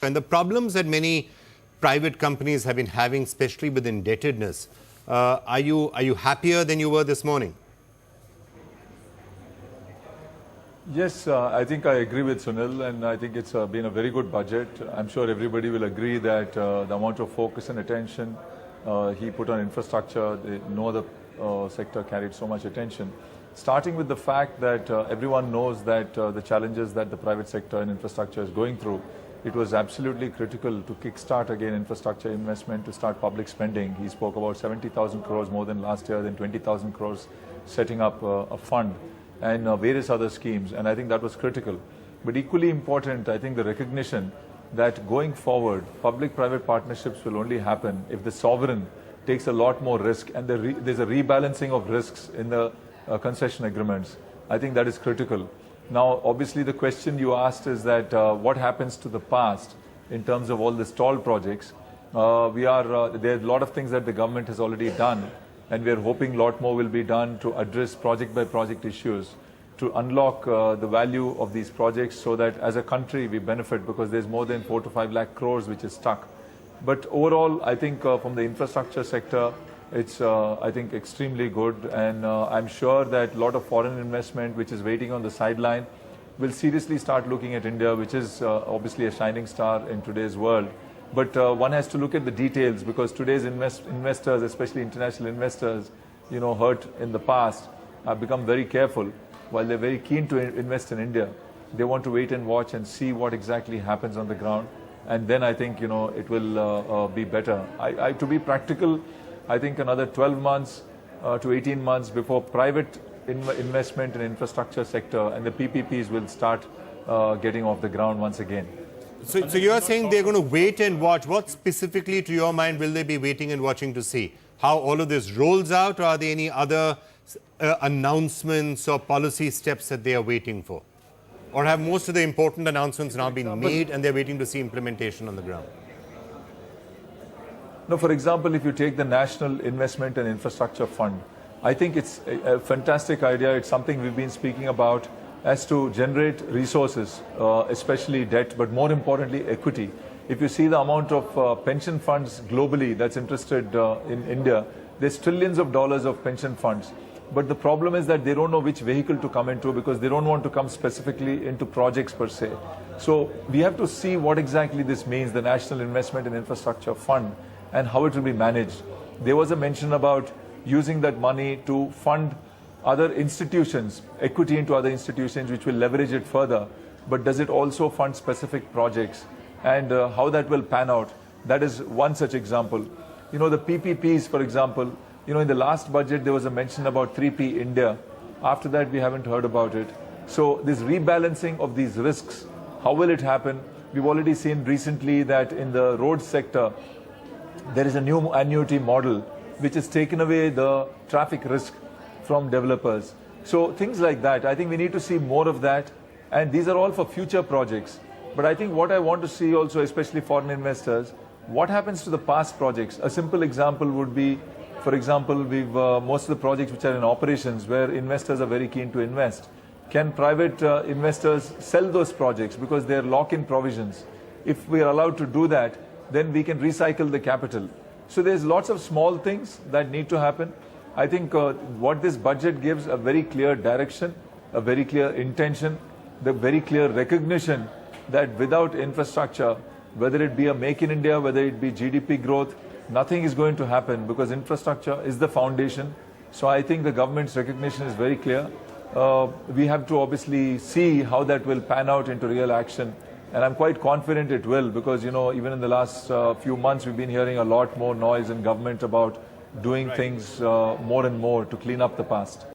And the problems that many private companies have been having, especially with indebtedness, are you happier than you were this morning? Yes, I think I agree with Sunil, and I think it's been a very good budget. I'm sure everybody will agree that the amount of focus and attention he put on infrastructure, no other sector carried so much attention. Starting with the fact that everyone knows that the challenges that the private sector and infrastructure is going through, it was absolutely critical to kickstart again infrastructure investment, to start public spending. He spoke about 70,000 crores more than last year, then 20,000 crores setting up a fund and various other schemes, and I think that was critical. But equally important, I think the recognition that going forward, public-private partnerships will only happen if the sovereign takes a lot more risk and there's a rebalancing of risks in the concession agreements. I think that is critical. Now, obviously, the question you asked is that what happens to the past in terms of all the stalled projects. There are a lot of things that the government has already done, and we are hoping a lot more will be done to address project-by-project issues, to unlock the value of these projects so that as a country we benefit, because there's more than 4 to 5 lakh crores which is stuck. But overall, I think from the infrastructure sector, it's, I think, extremely good, and I'm sure that a lot of foreign investment which is waiting on the sideline will seriously start looking at India, which is obviously a shining star in today's world. But one has to look at the details, because today's investors, especially international investors, hurt in the past, have become very careful. While they're very keen to invest in India, they want to wait and watch and see what exactly happens on the ground. And then I think, it will be better. To be practical, I think another 12 months to 18 months before private investment in infrastructure sector and the PPPs will start getting off the ground once again. So you are saying they're going to wait and watch. What specifically, to your mind, will they be waiting and watching to see? How all of this rolls out, or are there any other announcements or policy steps that they are waiting for? Or have most of the important announcements now been made and they're waiting to see implementation on the ground? No, for example, if you take the National Investment and Infrastructure Fund, I think it's a fantastic idea. It's something we've been speaking about as to generate resources, especially debt, but more importantly, equity. If you see the amount of pension funds globally that's interested in India, there's trillions of dollars of pension funds. But the problem is that they don't know which vehicle to come into, because they don't want to come specifically into projects per se. So we have to see what exactly this means, the National Investment and Infrastructure Fund, and how it will be managed. There was a mention about using that money to fund other institutions, equity into other institutions which will leverage it further. But does it also fund specific projects? And how that will pan out, that is one such example. The PPPs, for example, in the last budget there was a mention about 3P India. After that we haven't heard about it. So this rebalancing of these risks, how will it happen? We've already seen recently that in the road sector there is a new annuity model which has taken away the traffic risk from developers. So things like that, I think we need to see more of that, and these are all for future projects. But I think what I want to see also, especially foreign investors, what happens to the past projects? A simple example would be, for example, most of the projects which are in operations where investors are very keen to invest. Can private investors sell those projects because they are lock-in provisions? If we are allowed to do that, then we can recycle the capital. So there's lots of small things that need to happen. I think what this budget gives a very clear direction, a very clear intention, the very clear recognition that without infrastructure, whether it be a Make in India, whether it be GDP growth, nothing is going to happen, because infrastructure is the foundation. So I think the government's recognition is very clear. We have to obviously see how that will pan out into real action. And I'm quite confident it will, because, even in the last few months, we've been hearing a lot more noise in government about doing things more and more to clean up the past.